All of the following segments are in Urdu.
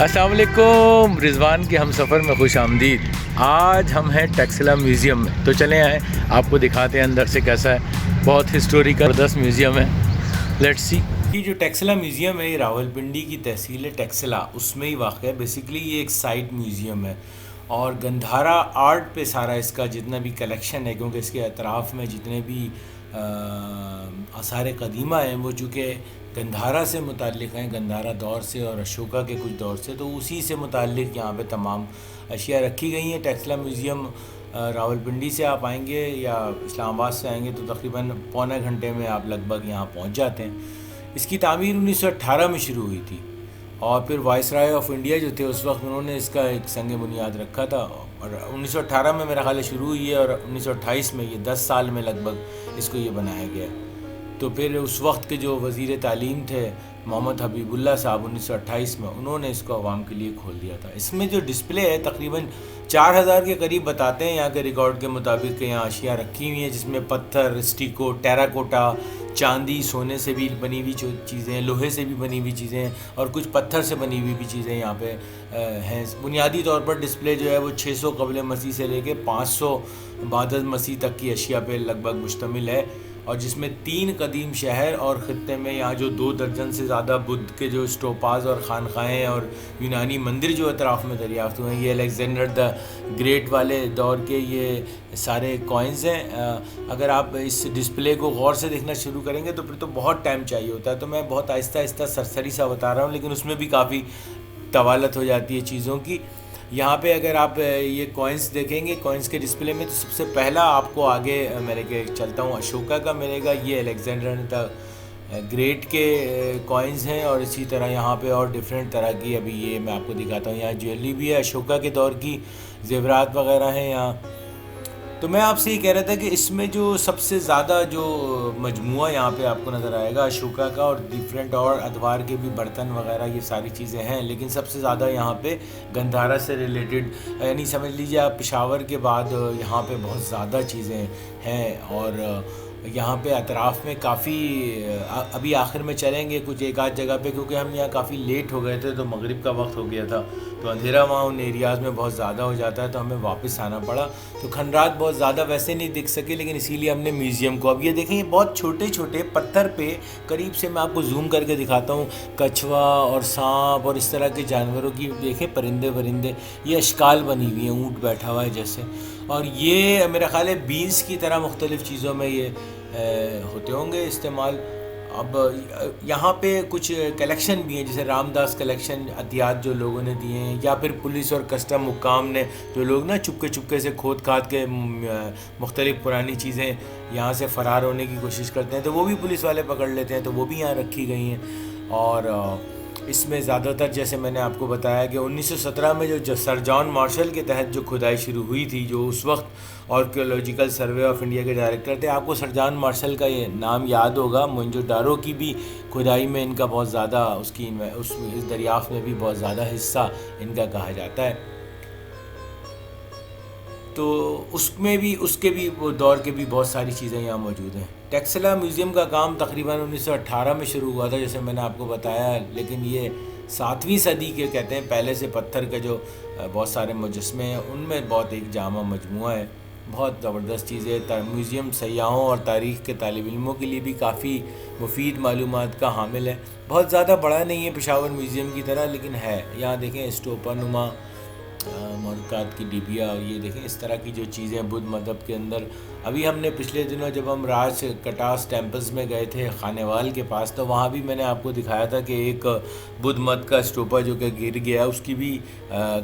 السلام علیکم، رضوان کے ہم سفر میں خوش آمدید۔ آج ہم ہیں ٹیکسلا میوزیم میں، تو چلیں آئیں آپ کو دکھاتے ہیں اندر سے کیسا ہے۔ بہت ہسٹوریکل 10 میوزیم ہے، لیٹس سی۔ یہ جو ٹیکسلا میوزیم ہے یہ راولپنڈی کی تحصیل ہے ٹیکسلا، اس میں ہی واقع ہے۔ بیسیکلی یہ ایک سائٹ میوزیم ہے اور گندھارا آرٹ پہ سارا اس کا جتنا بھی کلیکشن ہے، کیونکہ اس کے اطراف میں جتنے بھی آثار قدیمہ ہیں وہ چونکہ گندھارا سے متعلق ہیں، گندھارا دور سے اور اشوکا کے کچھ دور سے، تو اسی سے متعلق یہاں پہ تمام اشیاء رکھی گئی ہیں۔ ٹیکسلا میوزیم راولپنڈی سے آپ آئیں گے یا اسلام آباد سے آئیں گے تو تقریباً پونے گھنٹے میں آپ لگ بھگ یہاں پہنچ جاتے ہیں۔ اس کی تعمیر 1918 میں شروع ہوئی تھی اور پھر وائس رائے آف انڈیا جو تھے اس وقت انہوں نے اس کا ایک سنگ بنیاد رکھا تھا، اور 1918 میں میرا خیال ہے شروع ہوئی ہے اور 1928 میں، یہ 10 سال میں لگ بھگ اس کو یہ بنایا گیا۔ تو پھر اس وقت کے جو وزیر تعلیم تھے محمد حبیب اللہ صاحب 1928 میں، انہوں نے اس کو عوام کے لیے کھول دیا تھا۔ اس میں جو ڈسپلے ہے تقریباً 4000 کے قریب بتاتے ہیں یہاں کے ریکارڈ کے مطابق کہ یہاں اشیاء رکھی ہوئی ہیں، جس میں پتھر، اسٹیکو، ٹیراکوٹا، چاندی، سونے سے بھی بنی ہوئی چیزیں، لوہے سے بھی بنی ہوئی چیزیں اور کچھ پتھر سے بنی ہوئی بھی چیزیں یہاں پہ ہیں۔ بنیادی طور پر ڈسپلے جو ہے وہ 600 قبل مسیح سے لے کے 500 بعد مسیح تک کی اشیاء پہ لگ بھگ مشتمل ہے، اور جس میں 3 قدیم شہر اور خطے میں یہاں جو 2 درجن سے زیادہ بدھ کے جو اسٹوپاز اور خانقاہیں اور یونانی مندر جو اطراف میں دریافت ہوئے ہیں، یہ الیگزینڈر دا گریٹ والے دور کے یہ سارے کوائنز ہیں۔ اگر آپ اس ڈسپلے کو غور سے دیکھنا شروع کریں گے تو پھر تو بہت ٹائم چاہیے ہوتا ہے، تو میں بہت آہستہ آہستہ سرسری سا بتا رہا ہوں، لیکن اس میں بھی کافی طوالت ہو جاتی ہے چیزوں کی۔ یہاں پہ اگر آپ یہ کوائنس دیکھیں گے، کوائنس کے ڈسپلے میں، تو سب سے پہلا آپ کو آگے میں لے کے چلتا ہوں اشوکا کا ملے گا، یہ الیگزینڈر دا گریٹ کے کوائنز ہیں، اور اسی طرح یہاں پہ اور ڈیفرنٹ طرح کی، ابھی یہ میں آپ کو دکھاتا ہوں، یہاں جویلری بھی ہے، اشوکا کے دور کی زیورات وغیرہ ہیں یہاں۔ تو میں آپ سے یہ کہہ رہا تھا کہ اس میں جو سب سے زیادہ جو مجموعہ یہاں پہ آپ کو نظر آئے گا اشوکا کا، اور ڈیفرنٹ اور ادوار کے بھی برتن وغیرہ یہ ساری چیزیں ہیں، لیکن سب سے زیادہ یہاں پہ گندھارا سے ریلیٹڈ، یعنی سمجھ لیجیے آپ پشاور کے بعد یہاں پہ بہت زیادہ چیزیں ہیں، اور یہاں پہ اطراف میں کافی، ابھی آخر میں چلیں گے کچھ ایک آدھ جگہ پہ، کیونکہ ہم یہاں کافی لیٹ ہو گئے تھے تو مغرب کا وقت ہو گیا تھا، تو اندھیرا وہاں ان ایریاز میں بہت زیادہ ہو جاتا ہے، تو ہمیں واپس آنا پڑا، تو کھنڈرات بہت زیادہ ویسے نہیں دکھ سکے، لیکن اسی لیے ہم نے میوزیم کو، اب یہ دیکھیں یہ بہت چھوٹے چھوٹے پتھر پہ، قریب سے میں آپ کو زوم کر کے دکھاتا ہوں، کچھوا اور سانپ اور اس طرح کے جانوروں کی دیکھیں، پرندے ورندے، یہ اشکال بنی ہوئی ہیں، اونٹ بیٹھا ہوا ہے جیسے، اور یہ میرا خیال ہے بینس کی طرح مختلف چیزوں میں یہ ہوتے ہوں گے استعمال۔ اب یہاں پہ کچھ کلیکشن بھی ہیں، جیسے رام داس کلیکشن، عطیات جو لوگوں نے دیے ہیں، یا پھر پولیس اور کسٹم حکام نے، جو لوگ نا چپکے چپکے سے کھود کھاد کے مختلف پرانی چیزیں یہاں سے فرار ہونے کی کوشش کرتے ہیں، تو وہ بھی پولیس والے پکڑ لیتے ہیں، تو وہ بھی یہاں رکھی گئی ہیں۔ اور اس میں زیادہ تر جیسے میں نے آپ کو بتایا کہ 1917 میں جو سر جان مارشل کے تحت جو کھدائی شروع ہوئی تھی، جو اس وقت آرکیولوجیکل سروے آف انڈیا کے ڈائریکٹر تھے، آپ کو سر جان مارشل کا یہ نام یاد ہوگا، موئنجو ڈارو کی بھی کھدائی میں ان کا بہت زیادہ، اس دریافت میں بھی بہت زیادہ حصہ ان کا کہا جاتا ہے، تو اس میں بھی، اس کے بھی دور کے بھی بہت ساری چیزیں یہاں موجود ہیں۔ ٹیکسلا میوزیم کا کام تقریباً 1918 میں شروع ہوا تھا، جیسے میں نے آپ کو بتایا، لیکن یہ 7ویں صدی کے کہتے ہیں پہلے سے پتھر کے جو بہت سارے مجسمے ہیں، ان میں بہت ایک جامع مجموعہ ہے، بہت زبردست چیزیں۔ میوزیم سیاحوں اور تاریخ کے طالب علموں کے لیے بھی کافی مفید معلومات کا حامل ہے، بہت زیادہ بڑا نہیں ہے پشاور میوزیم کی طرح، لیکن ہے۔ یہاں دیکھیں اسٹوپا نما مرکات کی ڈبیا، اور یہ دیکھیں اس طرح کی جو چیزیں بدھ مذہب کے اندر۔ ابھی ہم نے پچھلے دنوں جب ہم راج کٹاس ٹیمپلز میں گئے تھے خانے وال کے پاس، تو وہاں بھی میں نے آپ کو دکھایا تھا کہ ایک بدھ مت کا اسٹوپا جو کہ گر گیا، اس کی بھی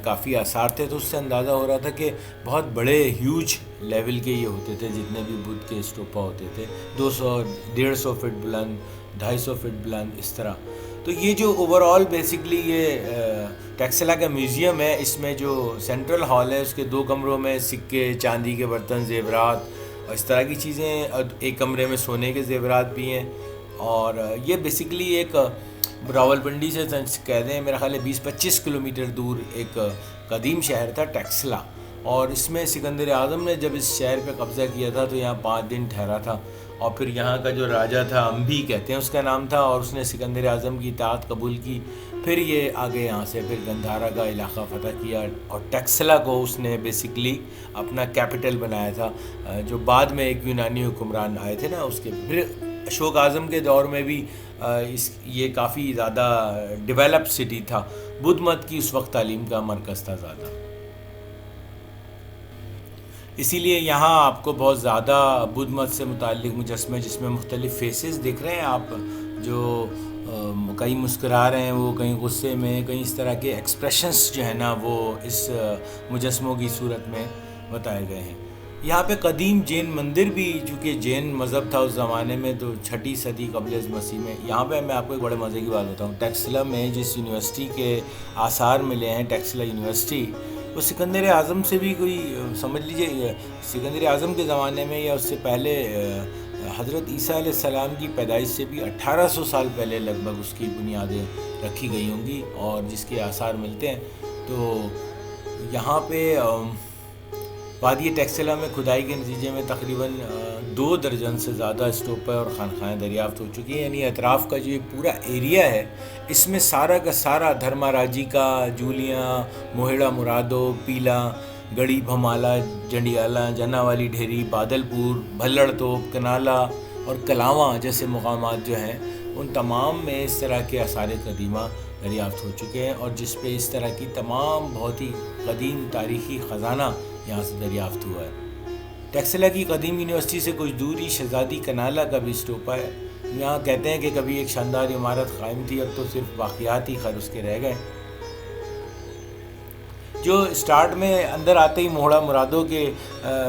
کافی آثار تھے، تو اس سے اندازہ ہو رہا تھا کہ بہت بڑے ہیوج لیول کے یہ ہوتے تھے جتنے بھی بدھ کے اسٹوپا ہوتے تھے، 200 150 فٹ بلند، 250 فٹ بلند، اس طرح۔ تو یہ جو اوور آل بیسکلی یہ ٹیکسلا کا میوزیم ہے، اس میں جو سینٹرل ہال ہے اس کے 2 کمروں میں سکے، چاندی کے برتن، زیورات اور اس طرح کی چیزیں ہیں، اور ایک کمرے میں سونے کے زیورات بھی ہیں، اور یہ بیسکلی ایک راولپنڈی سے کہہ دیں میرا خیال ہے 20-25 کلومیٹر دور ایک قدیم شہر تھا ٹیکسلا، اور اس میں سکندر اعظم نے جب اس شہر پہ قبضہ کیا تھا تو یہاں 5 دن ٹھہرا تھا، اور پھر یہاں کا جو راجہ تھا، امبی کہتے ہیں اس کا نام تھا، اور اس نے سکندر اعظم کی اطاعت قبول کی، پھر یہ آگے یہاں سے پھر گندھارا کا علاقہ فتح کیا اور ٹیکسلا کو اس نے بیسکلی اپنا کیپٹل بنایا تھا، جو بعد میں ایک یونانی حکمران آئے تھے نا اس کے. پھر اشوک اعظم کے دور میں بھی یہ کافی زیادہ ڈیولپ سٹی تھا. بدھ مت کی اس وقت تعلیم کا مرکز تھا زیادہ، اسی لیے یہاں آپ کو بہت زیادہ بدھ مت سے متعلق مجسمے جس میں مختلف فیسز دیکھ رہے ہیں آپ، جو کئی مسکرا رہے ہیں، وہ کہیں غصے میں، کہیں اس طرح کے ایکسپریشنز جو ہے نا وہ اس مجسموں کی صورت میں بتائے گئے ہیں. یہاں پہ قدیم جین مندر بھی، چونکہ جین مذہب تھا اس زمانے میں تو 6 صدی قبل از مسیح میں. یہاں پہ میں آپ کو ایک بڑے مزے کی بات بتاؤں، ٹیکسلا میں جس یونیورسٹی کے آثار ملے ہیں، ٹیکسلا یونیورسٹی، وہ سکندر اعظم سے بھی کوئی سمجھ لیجئے سکندر اعظم کے زمانے میں یا اس سے پہلے حضرت عیسیٰ علیہ السلام کی پیدائش سے بھی 1800 سال پہلے لگ بھگ اس کی بنیادیں رکھی گئی ہوں گی، اور جس کے آثار ملتے ہیں. تو یہاں پہ وادی ٹیکسلا میں کھدائی کے نتیجے میں تقریباً 2 درجن سے زیادہ اسٹوپے اور خانقاہیں دریافت ہو چکی ہیں. یعنی اطراف کا جو یہ پورا ایریا ہے اس میں سارا کا سارا دھرما راجی کا، جولیاں، موہیڑا مرادو، پیلا، گڑی بھمالا، جنڈیالا، جنا والی ڈھیری، بادل پور، بھلڑ توپ، کنالا اور کلاواں جیسے مقامات جو ہیں ان تمام میں اس طرح کے آثار قدیمہ دریافت ہو چکے ہیں، اور جس پہ اس طرح کی تمام بہت ہی قدیم تاریخی خزانہ یہاں سے دریافت ہوا ہے. ٹیکسلا کی قدیم یونیورسٹی سے کچھ دوری شہزادی کنالا کا بھی اسٹوپا ہے. یہاں کہتے ہیں کہ کبھی ایک شاندار عمارت قائم تھی، اب تو صرف باقیات ہی خیر اس کے رہ گئے. جو اسٹارٹ میں اندر آتے ہی موہڑا مرادو کے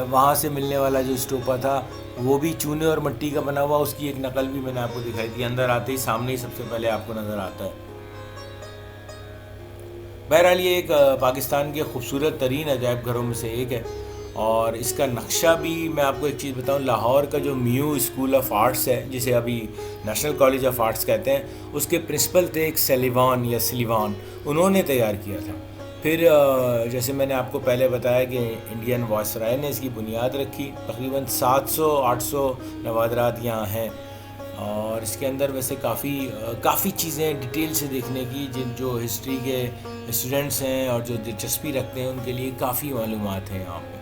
وہاں سے ملنے والا جو اسٹوپا تھا وہ بھی چونے اور مٹی کا بنا ہوا، اس کی ایک نقل بھی میں نے آپ کو دکھائی تھی. اندر آتے ہی سامنے ہی سب سے پہلے آپ کو نظر آتا ہے. بہرحال یہ ایک پاکستان کے خوبصورت ترین عجائب گھروں میں سے ایک ہے، اور اس کا نقشہ بھی میں آپ کو ایک چیز بتاؤں، لاہور کا جو میو اسکول آف آرٹس ہے جسے ابھی نیشنل کالج آف آرٹس کہتے ہیں، اس کے پرنسپل تھے ایک سلیوان یا سلیوان، انہوں نے تیار کیا تھا. پھر جیسے میں نے آپ کو پہلے بتایا کہ انڈین وائسرائے نے اس کی بنیاد رکھی. تقریباً 700-800 نوادرات یہاں ہیں، اور اس کے اندر ویسے کافی چیزیں ڈیٹیل سے دیکھنے کی، جو ہسٹری کے اسٹوڈنٹس ہیں اور جو دلچسپی رکھتے ہیں ان کے لیے کافی معلومات ہیں یہاں پہ.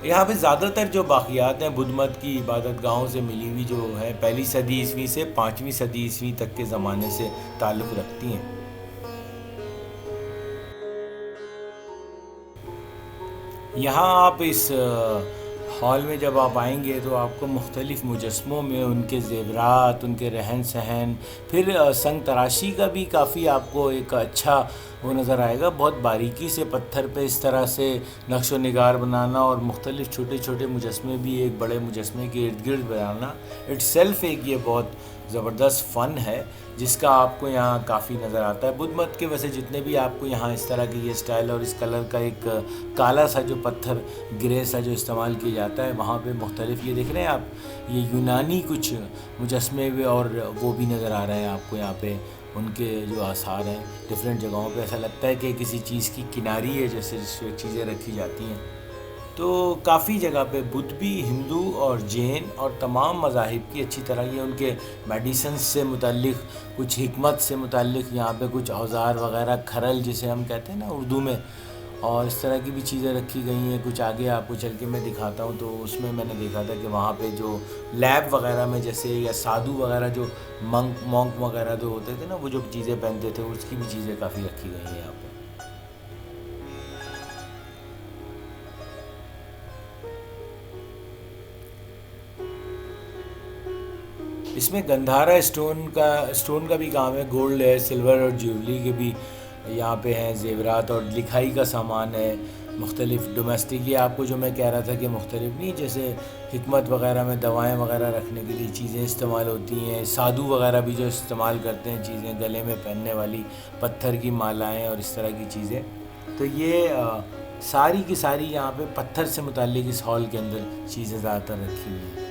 یہاں پہ زیادہ تر جو باقیات ہیں بدھ مت کی عبادت گاہوں سے ملی ہوئی جو ہے 1 صدی عیسوی سے 5 صدی عیسوی تک کے زمانے سے تعلق رکھتی ہیں. یہاں آپ اس ہال میں جب آپ آئیں گے تو آپ کو مختلف مجسموں میں ان کے زیورات، ان کے رہن سہن، پھر سنگ تراشی کا بھی کافی آپ کو ایک اچھا وہ نظر آئے گا. بہت باریکی سے پتھر پہ اس طرح سے نقش و نگار بنانا اور مختلف چھوٹے چھوٹے مجسمے بھی ایک بڑے مجسمے کے ارد گرد بنانا اٹ سیلف ایک یہ بہت زبردست فن ہے جس کا آپ کو یہاں کافی نظر آتا ہے. بدھ مت کے ویسے جتنے بھی آپ کو یہاں اس طرح کی یہ سٹائل اور اس کلر کا ایک کالا سا جو پتھر گرے سا جو استعمال کیا جاتا ہے وہاں پہ مختلف، یہ دیکھ رہے ہیں آپ یہ یونانی کچھ مجسمے بھی اور وہ بھی نظر آ رہے ہیں آپ کو یہاں پہ. ان کے جو آثار ہیں ڈفرینٹ جگہوں پہ ایسا لگتا ہے کہ کسی چیز کی کناری ہے جیسے جس پہ چیزیں رکھی جاتی ہیں. تو کافی جگہ پہ بدھ بھی، ہندو اور جین اور تمام مذاہب کی اچھی طرح یہ ان کے میڈیسنس سے متعلق، کچھ حکمت سے متعلق یہاں پہ کچھ اوزار وغیرہ، کھرل جسے ہم کہتے ہیں نا اردو میں، اور اس طرح کی بھی چیزیں رکھی گئی ہیں. کچھ آگے آپ کو چل کے میں دکھاتا ہوں تو اس میں نے دیکھا تھا کہ وہاں پہ جو لیب وغیرہ میں جیسے یا سادھو وغیرہ جو مونک وغیرہ جو ہوتے تھے نا وہ جو چیزیں پہنتے تھے اس کی بھی چیزیں کافی رکھی گئی ہیں یہاں پہ. اس میں گندھارا اسٹون کا بھی کام ہے، گولڈ ہے، سلور اور جیولری کے بھی یہاں پہ ہیں زیورات، اور لکھائی کا سامان ہے مختلف ڈومیسٹک. یہ آپ کو جو میں کہہ رہا تھا کہ مختلف نہیں، جیسے حکمت وغیرہ میں دوائیں وغیرہ رکھنے کے لیے چیزیں استعمال ہوتی ہیں. سادھو وغیرہ بھی جو استعمال کرتے ہیں چیزیں گلے میں پہننے والی، پتھر کی مالائیں اور اس طرح کی چیزیں. تو یہ ساری کی ساری یہاں پہ پتھر سے متعلق اس ہال کے اندر چیزیں زیادہ تر رکھی ہوئی ہیں.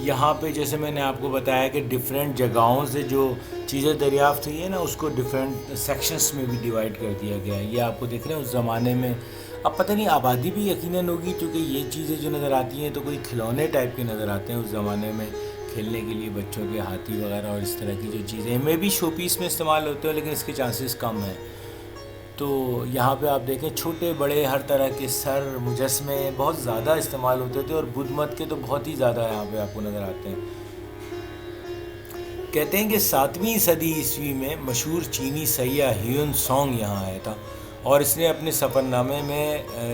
یہاں پہ جیسے میں نے آپ کو بتایا کہ ڈیفرنٹ جگہوں سے جو چیزیں دریافت ہوئی ہیں نا اس کو ڈیفرنٹ سیکشنز میں بھی ڈیوائیڈ کر دیا گیا ہے. یہ آپ کو دیکھ رہے ہیں اس زمانے میں اب پتہ نہیں آبادی بھی یقیناً ہوگی، کیونکہ یہ چیزیں جو نظر آتی ہیں تو کوئی کھلونے ٹائپ کے نظر آتے ہیں اس زمانے میں کھیلنے کے لیے بچوں کے، ہاتھی وغیرہ اور اس طرح کی جو چیزیں میں بھی شو پیس میں استعمال ہوتے ہیں، لیکن اس کے چانسز کم ہیں۔ تو یہاں پہ آپ دیکھیں چھوٹے بڑے ہر طرح کے سر مجسمے بہت زیادہ استعمال ہوتے تھے، اور بدھ مت کے تو بہت ہی زیادہ یہاں پہ آپ کو نظر آتے ہیں۔ کہتے ہیں کہ 7ویں صدی عیسوی میں مشہور چینی سیاح ہیون سونگ یہاں آیا تھا، اور اس نے اپنے سفر نامے میں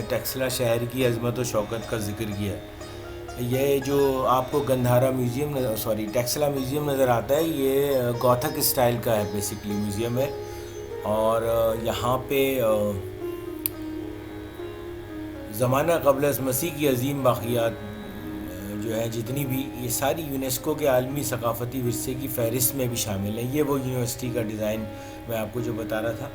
ٹیکسلا شہر کی عظمت و شوکت کا ذکر کیا ہے۔ یہ جو آپ کو گندھارا میوزیم ٹیکسلا میوزیم نظر آتا ہے، یہ گوتھک اسٹائل کا ہے، بیسکلی میوزیم ہے، اور یہاں پہ زمانہ قبل از مسیح کی عظیم باقیات جو ہے جتنی بھی، یہ ساری یونیسکو کے عالمی ثقافتی ورثے کی فہرست میں بھی شامل ہیں۔ یہ وہ یونیورسٹی کا ڈیزائن میں آپ کو جو بتا رہا تھا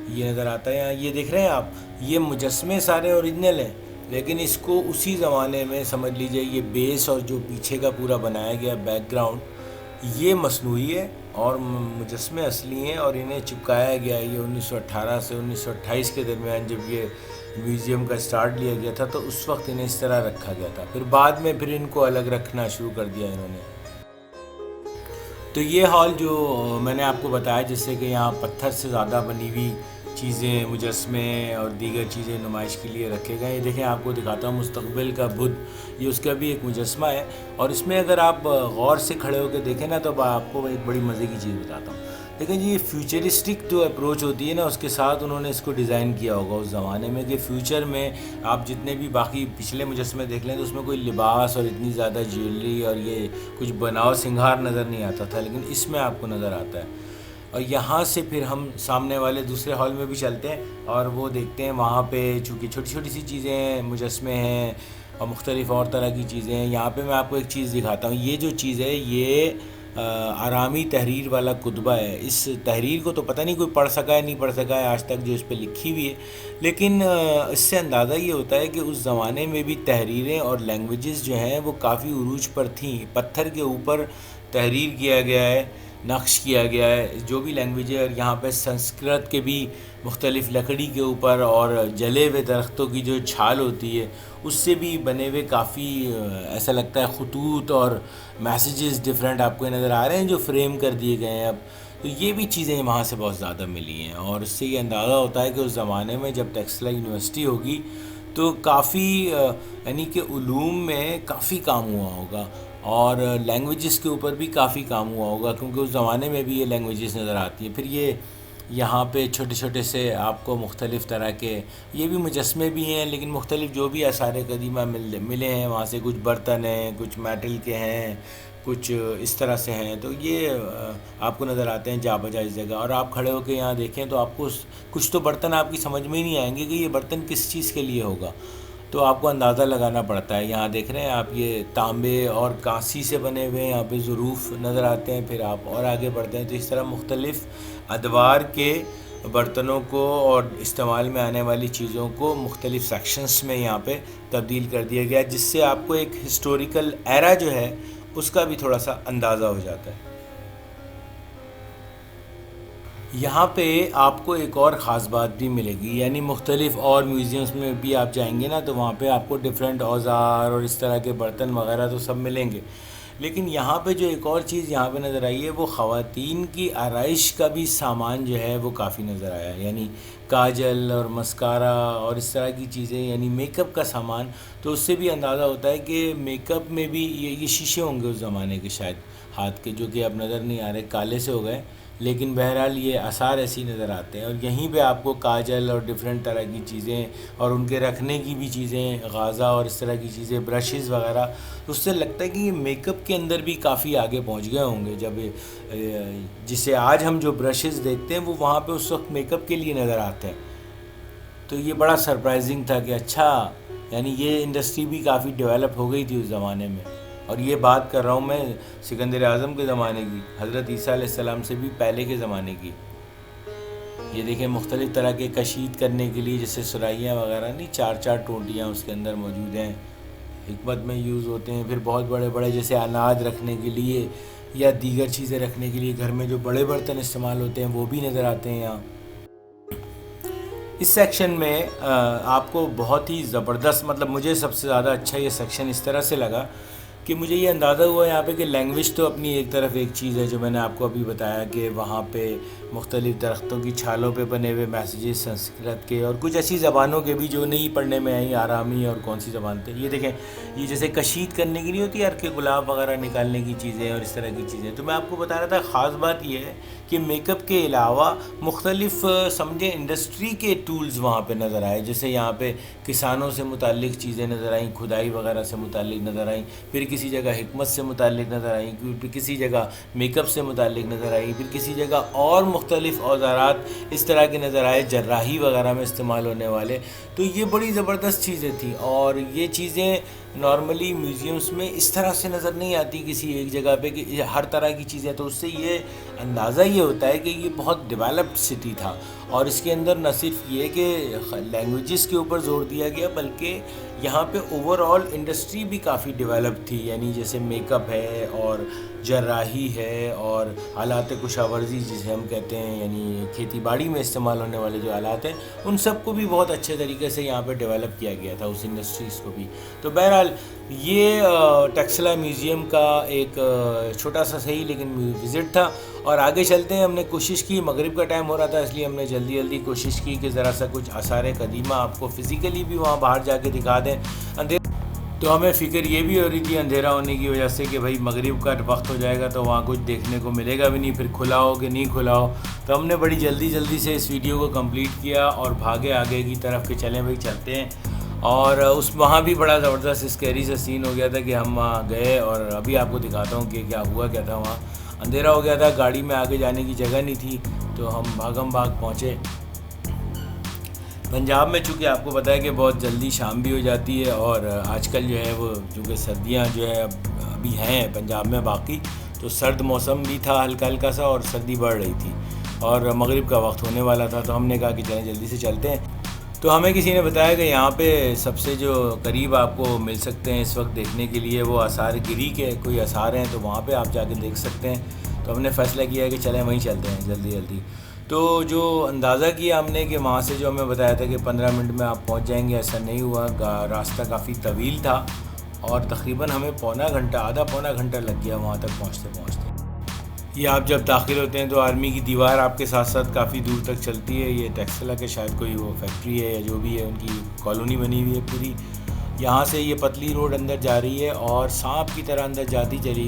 یہ نظر آتا ہے یہاں۔ یہ دیکھ رہے ہیں آپ، یہ مجسمے سارے اوریجنل ہیں، لیکن اس کو اسی زمانے میں سمجھ لیجئے یہ بیس اور جو پیچھے کا پورا بنایا گیا بیک گراؤنڈ یہ مصنوعی ہے، اور مجسمے اصلی ہیں، اور انہیں چپکایا گیا ہے۔ یہ 1918 سے 1928 کے درمیان جب یہ میوزیم کا سٹارٹ لیا گیا تھا تو اس وقت انہیں اس طرح رکھا گیا تھا، پھر بعد میں پھر ان کو الگ رکھنا شروع کر دیا انہوں نے۔ تو یہ ہال جو میں نے آپ کو بتایا، جس سے کہ یہاں پتھر سے زیادہ بنی ہوئی چیزیں، مجسمے اور دیگر چیزیں نمائش کے لیے رکھے گئے۔ یہ دیکھیں آپ کو دکھاتا ہوں مستقبل کا بدھ، یہ اس کا بھی ایک مجسمہ ہے، اور اس میں اگر آپ غور سے کھڑے ہو کے دیکھیں نا تو آپ کو ایک بڑی مزے کی چیز بتاتا ہوں۔ دیکھیں جی، یہ فیوچرسٹک جو اپروچ ہوتی ہے نا، اس کے ساتھ انہوں نے اس کو ڈیزائن کیا ہوگا اس زمانے میں، کہ فیوچر میں آپ جتنے بھی باقی پچھلے مجسمے دیکھ لیں تو اس میں کوئی لباس اور اتنی زیادہ جیولری اور یہ کچھ بناؤ سنگھار نظر نہیں آتا تھا، لیکن اس میں آپ کو نظر آتا ہے۔ اور یہاں سے پھر ہم سامنے والے دوسرے ہال میں بھی چلتے ہیں، اور وہ دیکھتے ہیں وہاں پہ چونکہ چھوٹی چھوٹی سی چیزیں ہیں، مجسمے ہیں اور مختلف اور طرح کی چیزیں ہیں۔ یہاں پہ میں آپ کو ایک چیز دکھاتا ہوں، یہ جو چیز ہے یہ آرامی تحریر والا کتبہ ہے۔ اس تحریر کو تو پتہ نہیں کوئی پڑھ سکا ہے نہیں پڑھ سکا ہے آج تک جو اس پہ لکھی ہوئی ہے، لیکن اس سے اندازہ یہ ہوتا ہے کہ اس زمانے میں بھی تحریریں اور لینگویجز جو ہیں وہ کافی عروج پر تھیں۔ پتھر کے اوپر تحریر کیا گیا ہے، نقش کیا گیا ہے جو بھی لینگویج ہے، اور یہاں پہ سنسکرت کے بھی مختلف لکڑی کے اوپر اور جلے ہوئے درختوں کی جو چھال ہوتی ہے اس سے بھی بنے ہوئے کافی ایسا لگتا ہے خطوط اور میسیجز ڈفرینٹ آپ کو نظر آ رہے ہیں جو فریم کر دیے گئے ہیں اب۔ تو یہ بھی چیزیں وہاں سے بہت زیادہ ملی ہیں، اور اس سے یہ اندازہ ہوتا ہے کہ اس زمانے میں جب ٹیکسلا یونیورسٹی ہوگی تو کافی یعنی کہ علوم میں کافی کام ہوا ہوگا، اور لینگویجز کے اوپر بھی کافی کام ہوا ہوگا، کیونکہ اس زمانے میں بھی یہ لینگویجز نظر آتی ہیں۔ پھر یہ یہاں پہ چھوٹے چھوٹے سے آپ کو مختلف طرح کے یہ بھی مجسمے بھی ہیں، لیکن مختلف جو بھی آثار قدیمہ ملے ہیں وہاں سے، کچھ برتن ہیں، کچھ میٹل کے ہیں، کچھ اس طرح سے ہیں، تو یہ آپ کو نظر آتے ہیں جا بجا اس جگہ۔ اور آپ کھڑے ہو کے یہاں دیکھیں تو آپ کو کچھ تو برتن آپ کی سمجھ میں ہی نہیں آئیں گے کہ یہ برتن کس چیز کے لیے ہوگا، تو آپ کو اندازہ لگانا پڑتا ہے۔ یہاں دیکھ رہے ہیں آپ، یہ تانبے اور کانسی سے بنے ہوئے یہاں پہ ظروف نظر آتے ہیں۔ پھر آپ اور آگے بڑھتے ہیں تو اس طرح مختلف ادوار کے برتنوں کو اور استعمال میں آنے والی چیزوں کو مختلف سیکشنز میں یہاں پہ تبدیل کر دیا گیا، جس سے آپ کو ایک ہسٹوریکل ایرا جو ہے اس کا بھی تھوڑا سا اندازہ ہو جاتا ہے۔ یہاں پہ آپ کو ایک اور خاص بات بھی ملے گی، یعنی مختلف اور میوزیمز میں بھی آپ جائیں گے نا تو وہاں پہ آپ کو ڈیفرنٹ اوزار اور اس طرح کے برتن وغیرہ تو سب ملیں گے، لیکن یہاں پہ جو ایک اور چیز یہاں پہ نظر آئی ہے وہ خواتین کی آرائش کا بھی سامان جو ہے وہ کافی نظر آیا ہے، یعنی کاجل اور مسکارا اور اس طرح کی چیزیں، یعنی میک اپ کا سامان۔ تو اس سے بھی اندازہ ہوتا ہے کہ میک اپ میں بھی یہ شیشے ہوں گے اس زمانے کے شاید ہاتھ کے، جو کہ اب نظر نہیں آ رہے، کالے سے ہو گئے، لیکن بہرحال یہ آثار ایسی نظر آتے ہیں۔ اور یہیں پہ آپ کو کاجل اور ڈفرینٹ طرح کی چیزیں اور ان کے رکھنے کی بھی چیزیں، غازہ اور اس طرح کی چیزیں، برشز وغیرہ، تو اس سے لگتا ہے کہ یہ میک اپ کے اندر بھی کافی آگے پہنچ گئے ہوں گے، جب جسے آج ہم جو برشز دیکھتے ہیں وہ وہاں پہ اس وقت میک اپ کے لیے نظر آتے ہیں۔ تو یہ بڑا سرپرائزنگ تھا کہ اچھا، یعنی یہ انڈسٹری بھی کافی ڈیولپ ہو گئی تھی اس زمانے میں۔ اور یہ بات کر رہا ہوں میں سکندر اعظم کے زمانے کی، حضرت عیسیٰ علیہ السلام سے بھی پہلے کے زمانے کی۔ یہ دیکھیں مختلف طرح کے کشید کرنے کے لیے، جیسے سرائیاں وغیرہ نہیں، چار چار ٹونٹیاں اس کے اندر موجود ہیں، حکمت میں یوز ہوتے ہیں۔ پھر بہت بڑے بڑے جیسے اناج رکھنے کے لیے یا دیگر چیزیں رکھنے کے لیے گھر میں جو بڑے برتن استعمال ہوتے ہیں وہ بھی نظر آتے ہیں یہاں۔ اس سیکشن میں آپ کو بہت ہی زبردست، مطلب مجھے سب سے زیادہ اچھا یہ سیکشن اس طرح سے لگا کہ مجھے یہ اندازہ ہوا یہاں پہ کہ لینگویج تو اپنی ایک طرف ایک چیز ہے، جو میں نے آپ کو ابھی بتایا کہ وہاں پہ مختلف درختوں کی چھالوں پہ بنے ہوئے میسیجز سنسکرت کے اور کچھ ایسی زبانوں کے بھی جو نہیں پڑھنے میں آئیں، آرامی اور کون سی زبان تھے. یہ دیکھیں، یہ جیسے کشید کرنے کی نہیں ہوتی یار کہ گلاب وغیرہ نکالنے کی چیزیں اور اس طرح کی چیزیں. تو میں آپ کو بتا رہا تھا خاص بات یہ ہے کہ میک اپ کے علاوہ مختلف سمجھیں انڈسٹری کے ٹولز وہاں پہ نظر آئے. جیسے یہاں پہ کسانوں سے متعلق چیزیں نظر آئیں، کھدائی وغیرہ سے متعلق نظر آئیں، پھر کسی جگہ حکمت سے متعلق نظر آئیں، پھر کسی جگہ میک اپ سے متعلق نظر آئی، پھر کسی جگہ اور مختلف اوزارات اس طرح کے نظر آئے جراحی وغیرہ میں استعمال ہونے والے. تو یہ بڑی زبردست چیزیں تھیں اور یہ چیزیں نارملی میوزیمز میں اس طرح سے نظر نہیں آتی کسی ایک جگہ پہ کہ ہر طرح کی چیزیں. تو اس سے یہ اندازہ یہ ہوتا ہے کہ یہ بہت ڈیولپڈ سٹی تھا اور اس کے اندر نہ صرف یہ کہ لینگویجز کے اوپر زور دیا گیا بلکہ یہاں پہ اوور آل انڈسٹری بھی کافی ڈیولپ تھی. یعنی جیسے میک اپ ہے اور جراحی ہے اور آلات کشاورزی جسے ہم کہتے ہیں، یعنی کھیتی باڑی میں استعمال ہونے والے جو آلات ہیں، ان سب کو بھی بہت اچھے طریقے سے یہاں پہ ڈیولپ کیا گیا تھا، اس انڈسٹریز کو بھی. تو بہرحال یہ ٹیکسلا میوزیم کا ایک چھوٹا سا صحیح لیکن وزٹ تھا. اور آگے چلتے ہیں. ہم نے کوشش کی، مغرب کا ٹائم ہو رہا تھا اس لیے ہم نے جلدی کوشش کی کہ ذرا سا کچھ آثار قدیمہ آپ کو فزیکلی بھی وہاں باہر جا کے دکھا دیں. تو ہمیں فکر یہ بھی ہو رہی تھی اندھیرا ہونے کی وجہ سے کہ بھائی مغرب کا وقت ہو جائے گا تو وہاں کچھ دیکھنے کو ملے گا بھی نہیں، پھر کھلا ہو کہ نہیں کھلا ہو. تو ہم نے بڑی جلدی سے اس ویڈیو کو کمپلیٹ کیا اور بھاگے آگے کی طرف کہ چلیں بھائی چلتے ہیں. اور وہاں بھی بڑا زبردست اسکیری سا سین ہو گیا تھا کہ ہم وہاں گئے اور ابھی آپ کو دکھاتا ہوں کہ کیا ہوا کیا تھا. وہاں اندھیرا ہو گیا تھا، گاڑی میں آگے جانے کی جگہ نہیں تھی تو ہم بھاگم بھاگ پہنچے. پنجاب میں چونکہ آپ کو پتہ ہے کہ بہت جلدی شام بھی ہو جاتی ہے اور آج کل جو ہے وہ چونکہ سردیاں جو ہے ابھی ہیں پنجاب میں باقی، تو سرد موسم بھی تھا ہلکا سا اور سردی بڑھ رہی تھی اور مغرب کا وقت ہونے والا تھا. تو ہم نے کہا کہ چلیں جلدی سے چلتے ہیں. تو ہمیں کسی نے بتایا کہ یہاں پہ سب سے جو قریب آپ کو مل سکتے ہیں اس وقت دیکھنے کے لیے وہ آثار گری کے کوئی آثار ہیں، تو وہاں پہ آپ جا کے دیکھ سکتے ہیں. تو ہم نے فیصلہ کیا کہ چلیں وہیں چلتے ہیں جلدی. تو جو اندازہ کیا ہم نے کہ وہاں سے جو ہمیں بتایا تھا کہ 15 منٹ میں آپ پہنچ جائیں گے، ایسا نہیں ہوا. راستہ کافی طویل تھا اور تقریباً ہمیں آدھا پونا گھنٹہ لگ گیا وہاں تک پہنچتے. یہ آپ جب داخل ہوتے ہیں تو آرمی کی دیوار آپ کے ساتھ ساتھ کافی دور تک چلتی ہے. یہ ٹیکسلا کے شاید کوئی وہ فیکٹری ہے یا جو بھی ہے، ان کی کالونی بنی ہوئی ہے پوری. یہاں سے یہ پتلی روڈ اندر جا رہی ہے اور سانپ کی طرح اندر جاتی چلی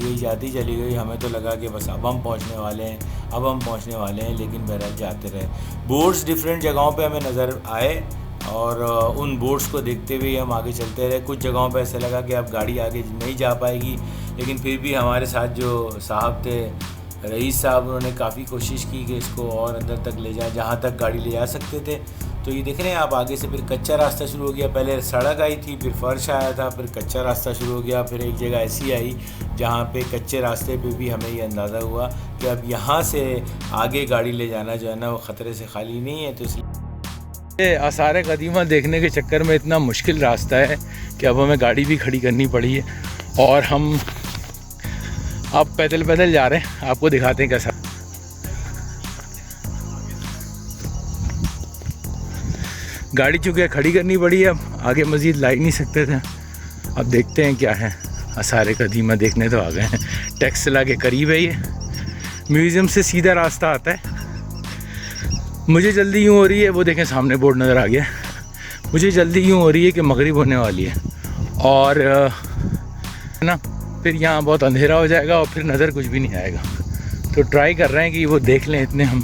گئی. ہمیں تو لگا کہ بس اب ہم پہنچنے والے ہیں لیکن بہرحال جاتے رہے. بورڈز ڈیفرنٹ جگہوں پہ ہمیں نظر آئے اور ان بورڈز کو دیکھتے ہوئے ہم آگے چلتے رہے. کچھ جگہوں پہ ایسا لگا کہ اب گاڑی آگے نہیں جا پائے گی، لیکن پھر بھی ہمارے ساتھ جو صاحب تھے، رئیس صاحب، انہوں نے کافی کوشش کی کہ اس کو اور اندر تک لے جائیں جہاں تک گاڑی لے جا سکتے تھے. تو یہ دیکھ رہے ہیں آپ آگے سے پھر کچا راستہ شروع ہو گیا. پہلے سڑک آئی تھی، پھر فرش آیا تھا، پھر کچا راستہ شروع ہو گیا. پھر ایک جگہ ایسی آئی جہاں پہ کچے راستے پہ بھی ہمیں یہ اندازہ ہوا کہ اب یہاں سے آگے گاڑی لے جانا جو ہے نا وہ خطرے سے خالی نہیں ہے. تو اس لیے آثار قدیمہ دیکھنے کے چکر میں اتنا مشکل راستہ ہے کہ اب ہمیں گاڑی بھی کھڑی کرنی پڑی ہے اور ہم اب پیدل جا رہے ہیں. آپ کو دکھاتے ہیں کیسا. گاڑی چونکہ کھڑی کرنی پڑی ہے، اب آگے مزید لا ہی نہیں سکتے تھے. اب دیکھتے ہیں کیا ہے. آثار قدیمہ دیکھنے تو آ گئے ہیں. ٹیکسلا کے قریب ہے، یہ میوزیم سے سیدھا راستہ آتا ہے. مجھے جلدی یوں ہو رہی ہے، وہ دیکھیں سامنے بورڈ نظر آ گیا. مجھے جلدی یوں ہو رہی ہے کہ مغرب ہونے والی ہے اور نا پھر یہاں بہت اندھیرا ہو جائے گا اور پھر نظر کچھ بھی نہیں آئے گا. تو ٹرائی کر رہے ہیں کہ وہ دیکھ لیں اتنے ہم.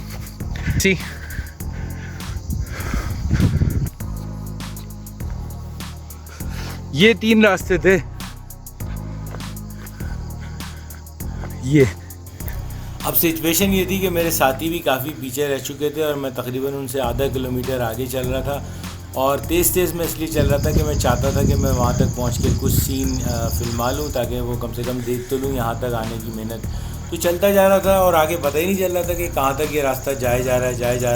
یہ 3 راستے تھے. یہ اب سچویشن یہ تھی کہ میرے ساتھی بھی کافی پیچھے رہ چکے تھے اور میں تقریباً ان سے آدھا کلومیٹر آگے چل رہا تھا اور تیز میں اس لیے چل رہا تھا کہ میں چاہتا تھا کہ میں وہاں تک پہنچ کے کچھ سین فلما لوں تاکہ وہ کم سے کم دیکھ تو لوں یہاں تک آنے کی محنت. تو چلتا جا رہا تھا اور آگے پتہ ہی نہیں چل رہا تھا کہ کہاں تک یہ راستہ جائے جا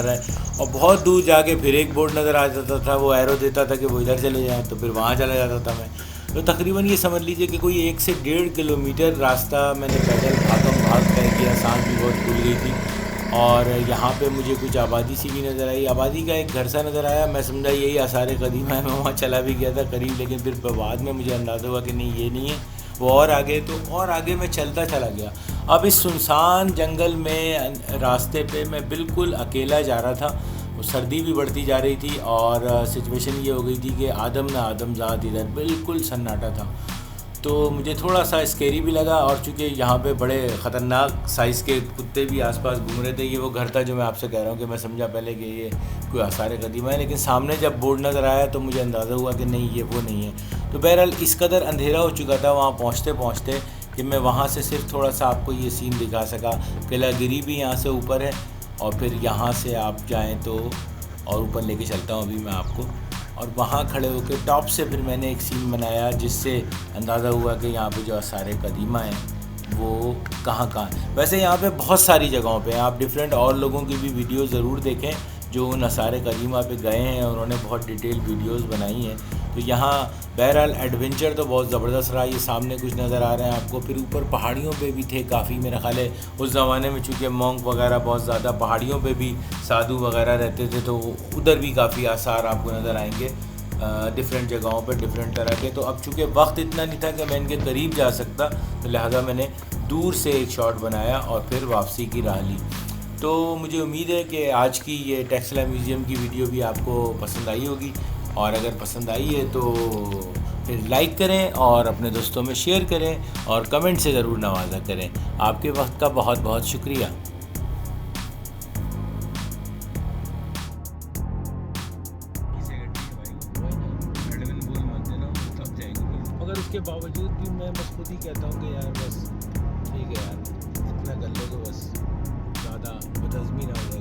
رہا ہے. اور بہت دور جا کے پھر ایک بورڈ نظر آ جاتا تھا، وہ ایرو دیتا تھا کہ وہ ادھر چلے جائیں، تو پھر وہاں چلا جاتا تھا میں. تو تقریباً یہ سمجھ لیجئے کہ کوئی 1 سے 1.5 کلومیٹر راستہ میں نے پیدل بھاگ طے کیا. سانس بھی بہت کھل گئی تھی اور یہاں پہ مجھے کچھ آبادی سی بھی نظر آئی، آبادی کا ایک گھر سا نظر آیا، میں سمجھا یہی آثار قدیمہ ہے، میں وہاں چلا بھی گیا تھا قریب، لیکن پھر بعد میں مجھے اندازہ ہوا کہ نہیں یہ نہیں ہے، وہ اور آگے، تو اور آگے میں چلتا چلا گیا۔ اب اس سنسان جنگل میں راستے پہ میں بالکل اکیلا جا رہا تھا، سردی بھی بڑھتی جا رہی تھی اور سچویشن یہ ہو گئی تھی کہ آدم نہ آدم ذات ادھر، بالکل سناٹا تھا، تو مجھے تھوڑا سا اسکیری بھی لگا، اور چونکہ یہاں پہ بڑے خطرناک سائز کے کتے بھی آس پاس گھوم رہے تھے، یہ وہ گھر تھا جو میں آپ سے کہہ رہا ہوں کہ میں سمجھا پہلے کہ یہ کوئی آثار قدیمہ ہے، لیکن سامنے جب بورڈ نظر آیا تو مجھے اندازہ ہوا کہ نہیں یہ وہ نہیں ہے۔ تو بہرحال اس قدر اندھیرا ہو چکا تھا وہاں پہنچتے پہنچتے کہ میں وہاں سے صرف تھوڑا سا آپ کو یہ سین دکھا سکا۔ قلعہ گیری بھی یہاں سے اوپر ہے، اور پھر یہاں سے آپ جائیں تو اور اوپر لے کے چلتا ہوں ابھی میں آپ کو، اور وہاں کھڑے ہو کے ٹاپ سے پھر میں نے ایک سین بنایا جس سے اندازہ ہوا کہ یہاں پہ جو آثار قدیمہ ہیں وہ کہاں کہاں ہیں۔ ویسے یہاں پہ بہت ساری جگہوں پہ آپ ڈیفرنٹ اور لوگوں کی بھی ویڈیو ضرور دیکھیں جو ان آثار قدیمہ پہ گئے ہیں اور انہوں نے بہت ڈیٹیل ویڈیوز بنائی ہیں۔ تو یہاں بہرحال ایڈونچر تو بہت زبردست رہا، یہ سامنے کچھ نظر آ رہے ہیں آپ کو، پھر اوپر پہاڑیوں پہ بھی تھے کافی، میرا خیال ہے اس زمانے میں چونکہ مونک وغیرہ بہت زیادہ پہاڑیوں پہ بھی سادھو وغیرہ رہتے تھے، تو ادھر بھی کافی آثار آپ کو نظر آئیں گے ڈفرینٹ جگہوں پہ ڈفرینٹ طرح کے۔ تو اب چونکہ وقت اتنا نہیں تھا کہ میں ان کے قریب جا سکتا، تو لہٰذا میں نے دور سے ایک شاٹ بنایا اور پھر واپسی کی راہ لی۔ تو مجھے امید ہے کہ آج کی یہ ٹیکسلا میوزیم کی ویڈیو بھی آپ کو پسند آئی ہوگی، اور اگر پسند آئی ہے تو پھر لائک کریں اور اپنے دوستوں میں شیئر کریں اور کمنٹ سے ضرور نوازا کریں۔ آپ کے وقت کا بہت بہت شکریہ۔ مگر اس کے باوجود بھی میں بس خود ہی کہتا ہوں کہ یار بس ٹھیک ہے یار اتنا کر لو تو بس زیادہ بدعزمی نہ ہو۔